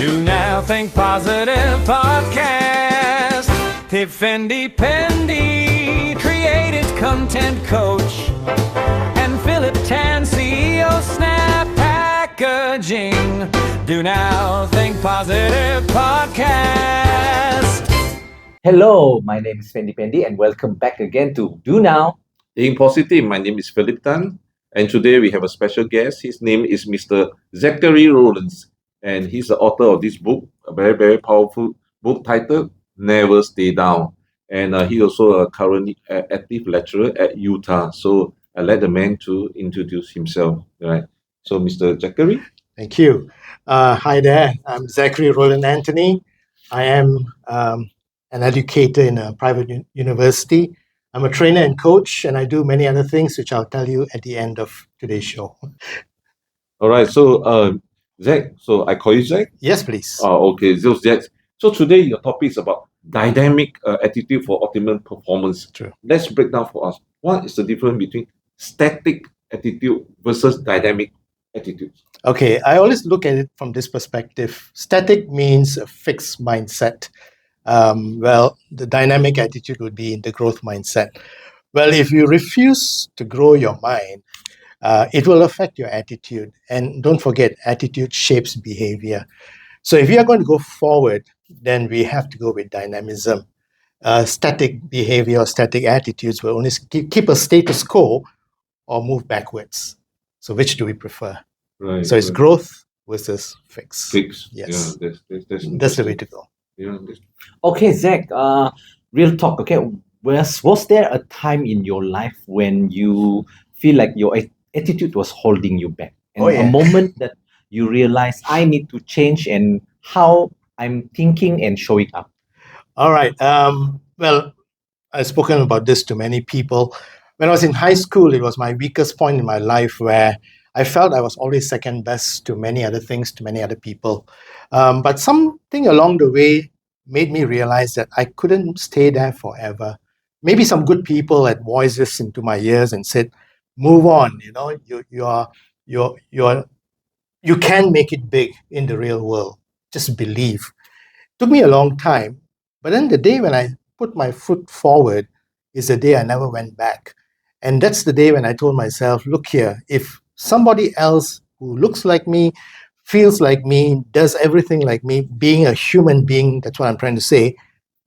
Do Now Think Positive podcast. FendiPendi, creative content coach, and Philip Tan, CEO, Snapp Packaging. Do Now Think Positive podcast. Hello, my name is FendiPendi and welcome back again to Do Now. Being Positive, my name is Philip Tan, and today we have a special guest. His name is Mr. Zachary Roland, and he's the author of this book, a very, very powerful book titled Never Stay Down. And he also a currently active lecturer at Utah. So I'd like the man to introduce himself. Right. So Mr. Zachary. Thank you. Hi there. I'm Zachary Roland Anthony. I am an educator in a private university. I'm a trainer and coach, and I do many other things, which I'll tell you at the end of today's show. All right. So Zach, so I call you Zach? Yes, please. Okay. So Zach, so today your topic is about dynamic attitude for optimum performance. True. Let's break down for us. What is the difference between static attitude versus dynamic attitude? Okay, I always look at it from this perspective. Static means a fixed mindset. Well, the dynamic attitude would be in the growth mindset. Well, if you refuse to grow your mind, it will affect your attitude. And don't forget, attitude shapes behavior. So if you are going to go forward, then we have to go with dynamism. Static behavior or static attitudes will only keep a status quo or move backwards. So which do we prefer? Right. So it's growth versus fix. Fix. Yes. Yeah, That's the way to go. Yeah. Okay, Zach, real talk. Okay, was there a time in your life when you feel like your attitude was holding you back? And a moment that you realize I need to change and how I'm thinking and showing up? All right. Well, I've spoken about this to many people. When I was in high school, it was my weakest point in my life where I felt I was always second best to many other things, to many other people. But something along the way made me realize that I couldn't stay there forever. Maybe some good people had voices into my ears and said, "Move on. You know, you can make it big in the real world. Just believe." Took me a long time, but then the day when I put my foot forward is the day I never went back. And that's the day when I told myself, look here, if somebody else who looks like me, feels like me, does everything like me, being a human being, that's what I'm trying to say,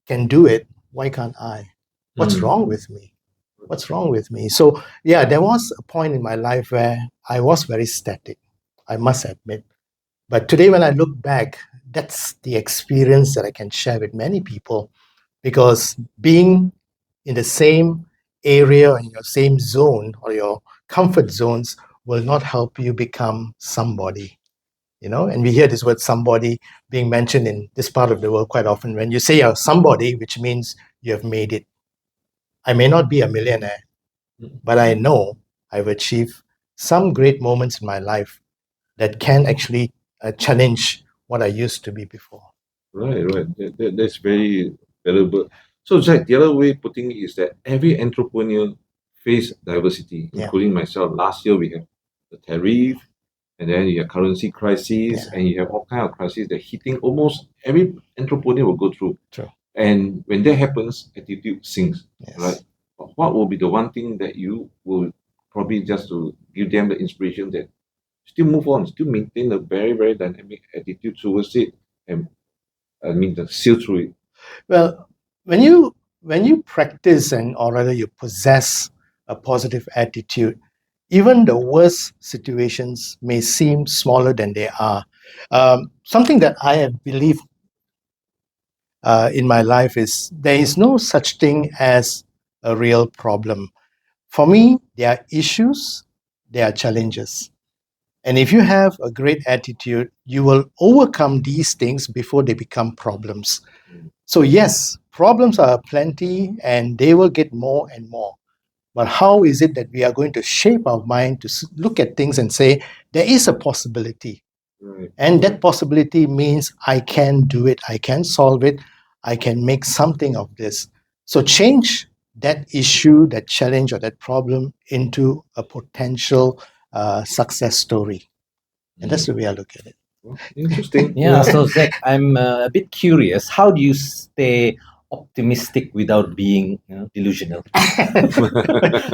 can do it, why can't I? What's wrong with me? What's wrong with me? So yeah, there was a point in my life where I was very static, I must admit. But today when I look back, that's the experience that I can share with many people, because being in the same area, in your same zone or your comfort zones will not help you become somebody. You know, and we hear this word somebody being mentioned in this part of the world quite often. When you say you're somebody, which means you have made it. I may not be a millionaire, but I know I've achieved some great moments in my life that can actually challenge what I used to be before. Right. That's very valuable. So, Zach, the other way of putting it is that every entrepreneur face diversity, including myself. Last year, we had the tariff, and then you have currency crisis, and you have all kind of crises that hitting almost every entrepreneur will go through. True. And when that happens, attitude sinks, Yes. right? But what will be the one thing that you will probably just to give them the inspiration that still move on, still maintain a very, very dynamic attitude towards it, and sail through it? Well, when you practice or rather you possess a positive attitude, even the worst situations may seem smaller than they are. Something that I have believed in my life is there is no such thing as a real problem. For me, there are issues, there are challenges. And if you have a great attitude, you will overcome these things before they become problems. So yes, problems are plenty and they will get more and more. But how is it that we are going to shape our mind to look at things and say, there is a possibility. Right. And that possibility means I can do it, I can solve it, I can make something of this. So change that issue, that challenge or that problem into a potential success story. And that's the way I look at it. Interesting. Yeah, so Zach, I'm a bit curious. How do you stay optimistic without being delusional?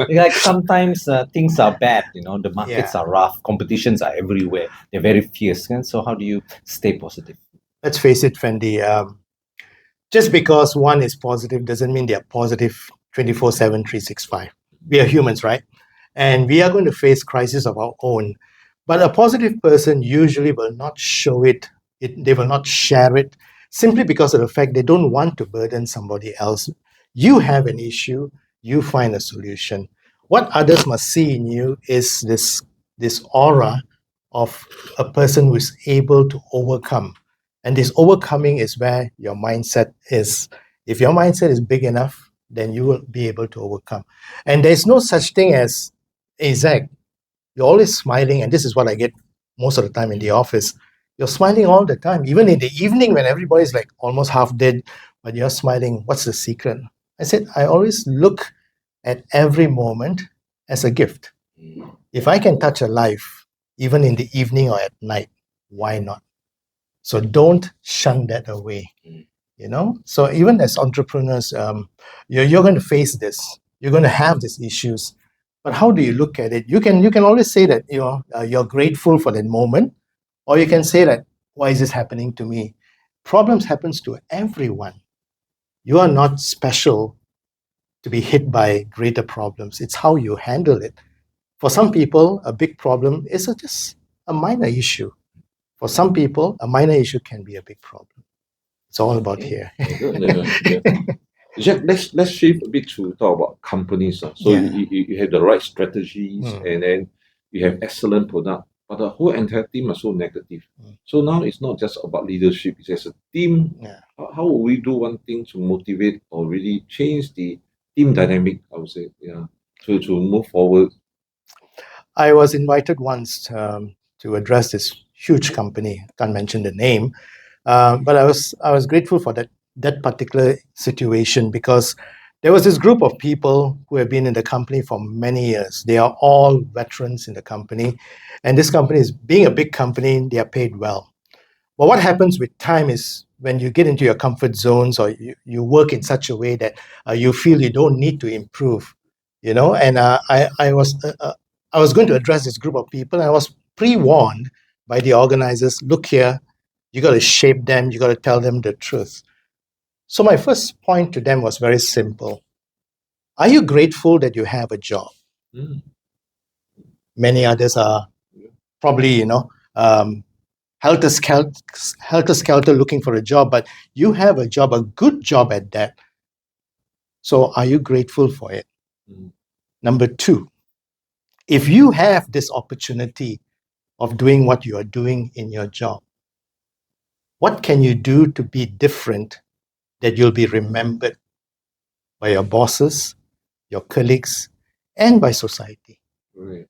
Like sometimes things are bad, the markets are rough, competitions are everywhere, they're very fierce. And so how do you stay positive? Let's face it, Fendi. Just because one is positive doesn't mean they are positive 24/7, 365. We are humans, right? And we are going to face crises of our own. But a positive person usually will not show it, they will not share it simply because of the fact they don't want to burden somebody else. You have an issue, you find a solution. What others must see in you is this aura of a person who is able to overcome. And this overcoming is where your mindset is. If your mindset is big enough, then you will be able to overcome. And there's no such thing as, hey, Zach, you're always smiling. And this is what I get most of the time in the office. You're smiling all the time. Even in the evening when everybody's like almost half dead, but you're smiling. What's the secret? I said, I always look at every moment as a gift. If I can touch a life, even in the evening or at night, why not? So don't shun that away. So even as entrepreneurs, you're going to face this. You're going to have these issues. But how do you look at it? You can always say that you're grateful for that moment, or you can say that, why is this happening to me? Problems happens to everyone. You are not special to be hit by greater problems. It's how you handle it. For some people, a big problem is just a minor issue. For some people, a minor issue can be a big problem. It's all about here. Jack, let's shift a bit to talk about companies. So you have the right strategies, and then you have excellent product, but the whole entire team are so negative. So now it's not just about leadership; it's as a team. How will we do one thing to motivate or really change the team dynamic? I would say, to move forward. I was invited once to address this huge company. Can't mention the name, but I was grateful for that particular situation, because there was this group of people who have been in the company for many years. They are all veterans in the company, and this company is being a big company. They are paid well. But what happens with time is when you get into your comfort zones, or you work in such a way that you feel you don't need to improve, And I was going to address this group of people, and I was pre-warned by the organizers, look here, you got to shape them, you got to tell them the truth. So my first point to them was very simple. Are you grateful that you have a job? Many others are probably, helter-skelter looking for a job, but you have a job, a good job at that. So are you grateful for it? Number two, if you have this opportunity of doing what you are doing in your job, what can you do to be different that you'll be remembered by your bosses, your colleagues, and by society? Right.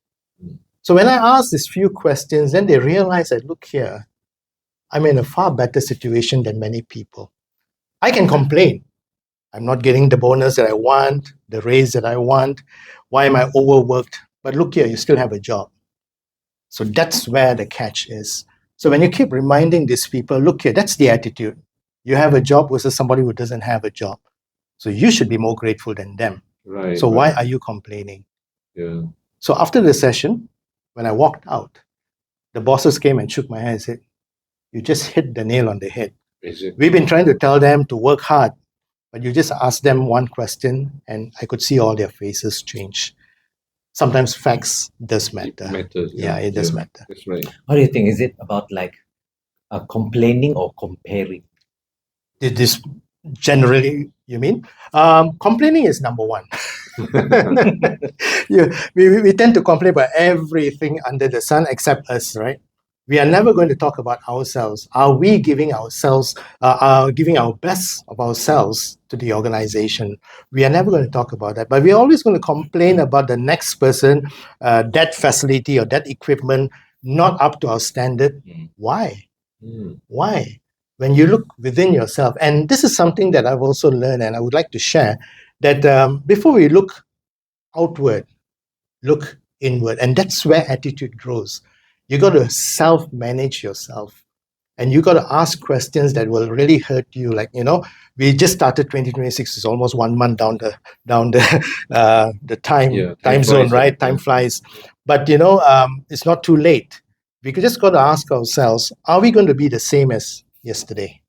So when I asked these few questions, then they realized that, look here, I'm in a far better situation than many people. I can complain. I'm not getting the bonus that I want, the raise that I want. Why am I overworked? But look here, you still have a job. So that's where the catch is. So when you keep reminding these people, look here, that's the attitude. You have a job versus somebody who doesn't have a job. So you should be more grateful than them. Right. So why are you complaining? Yeah. So after the session, when I walked out, the bosses came and shook my hand and said, you just hit the nail on the head. We've been trying to tell them to work hard, but you just ask them one question and I could see all their faces change. Sometimes facts does matter. It matters. Yeah, it does matter. That's right. What do you think? Is it about like complaining or comparing? This generally, you mean? Complaining is number one. We tend to complain about everything under the sun except us, right? We are never going to talk about ourselves. Are we giving ourselves, giving our best of ourselves to the organization? We are never going to talk about that. But we're always going to complain about the next person, that facility or that equipment not up to our standard. Why? Why? When you look within yourself, and this is something that I've also learned and I would like to share, that before we look outward, look inward. And that's where attitude grows. You got to self-manage yourself. And you got to ask questions that will really hurt you. Like, we just started 2026. It's almost 1 month down the time zone, flies, right? Time flies. But it's not too late. We could just got to ask ourselves: are we going to be the same as yesterday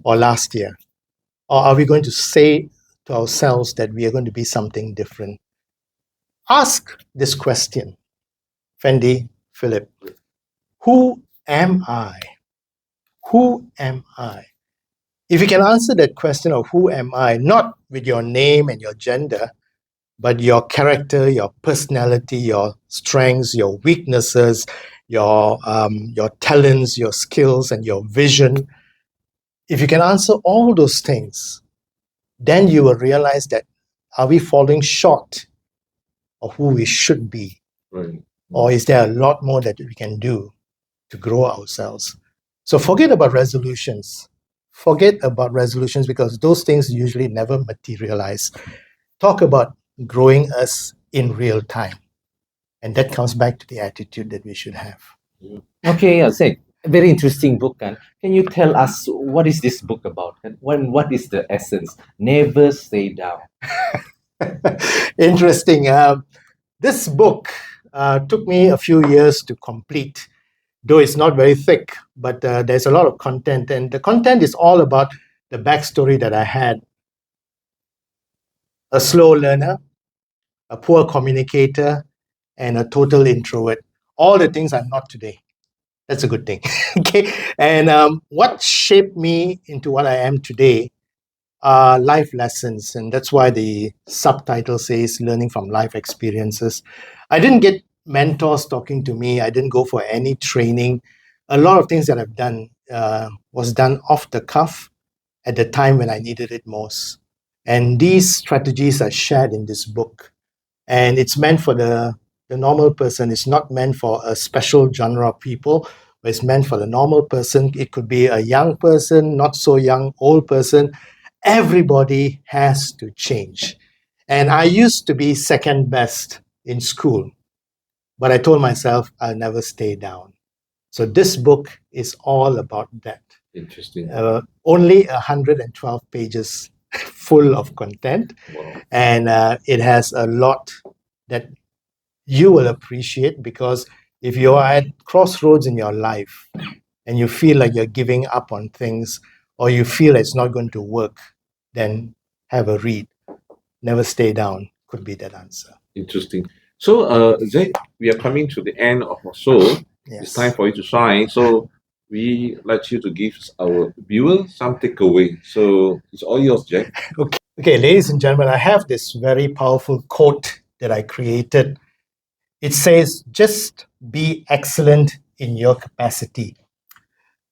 or last year, or are we going to say to ourselves that we are going to be something different? Ask this question, Fendi, Philip: who am I? Who am I? If you can answer that question of who am I, not with your name and your gender, but your character, your personality, your strengths, your weaknesses, your talents, your skills, and your vision, if you can answer all those things, then you will realize that are we falling short of who we should be? Right. Or is there a lot more that we can do to grow ourselves? So forget about resolutions. Forget about resolutions because those things usually never materialize. Talk about growing us in real time. And that comes back to the attitude that we should have. Okay, Zach, very interesting book. Can you tell us what is this book about? And what is the essence? Never stay down. Interesting. This book took me a few years to complete, though it's not very thick, but there's a lot of content. And the content is all about the backstory that I had. A slow learner, a poor communicator, and a total introvert. All the things I'm not today. That's a good thing. Okay. And what shaped me into what I am today are life lessons. And that's why the subtitle says learning from life experiences. I didn't get mentors talking to me. I didn't go for any training. A lot of things that I've done was done off the cuff at the time when I needed it most. And these strategies are shared in this book. And it's meant for the normal person. It's not meant for a special genre of people, but it's meant for the normal person. It could be a young person, not so young, old person. Everybody has to change. And I used to be second best in school, but I told myself I'll never stay down. So this book is all about that. Interesting. Only 112 pages full of content. Wow. And it has a lot that you will appreciate, because if you are at crossroads in your life and you feel like you're giving up on things, or you feel it's not going to work, then have a read. Never stay down could be that answer. Interesting. So, Zach, we are coming to the end of our show. Yes. It's time for you to shine. So, we like you to give our viewers some takeaway. So, it's all yours, Jack. Okay, ladies and gentlemen, I have this very powerful quote that I created. It says, just be excellent in your capacity.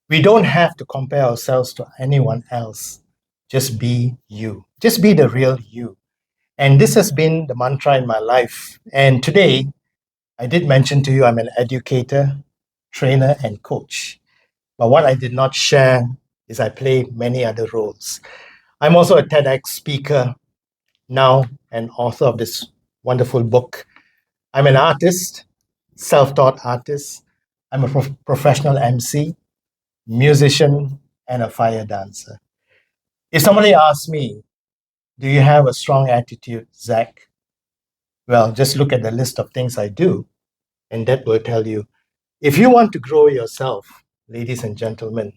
We don't have to compare ourselves to anyone else. Just be you. Just be the real you. And this has been the mantra in my life. And today, I did mention to you I'm an educator, trainer, and coach. But what I did not share is I play many other roles. I'm also a TEDx speaker, now an author of this wonderful book. I'm an artist, self-taught artist. I'm a professional MC, musician, and a fire dancer. If somebody asks me, do you have a strong attitude, Zach? Well, just look at the list of things I do, and that will tell you. If you want to grow yourself, ladies and gentlemen,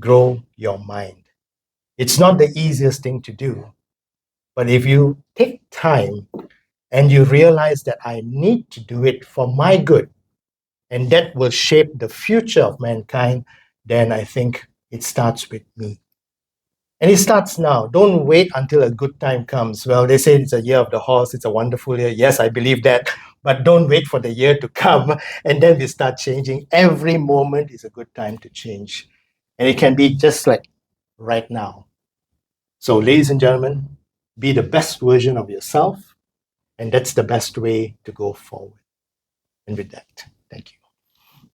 grow your mind. It's not the easiest thing to do, but if you take time and you realize that I need to do it for my good, and that will shape the future of mankind, then I think it starts with me. And it starts now. Don't wait until a good time comes. Well, they say it's a year of the horse. It's a wonderful year. Yes, I believe that. But don't wait for the year to come and then we start changing. Every moment is a good time to change. And it can be just like right now. So, ladies and gentlemen, be the best version of yourself. And that's the best way to go forward. And with that, thank you.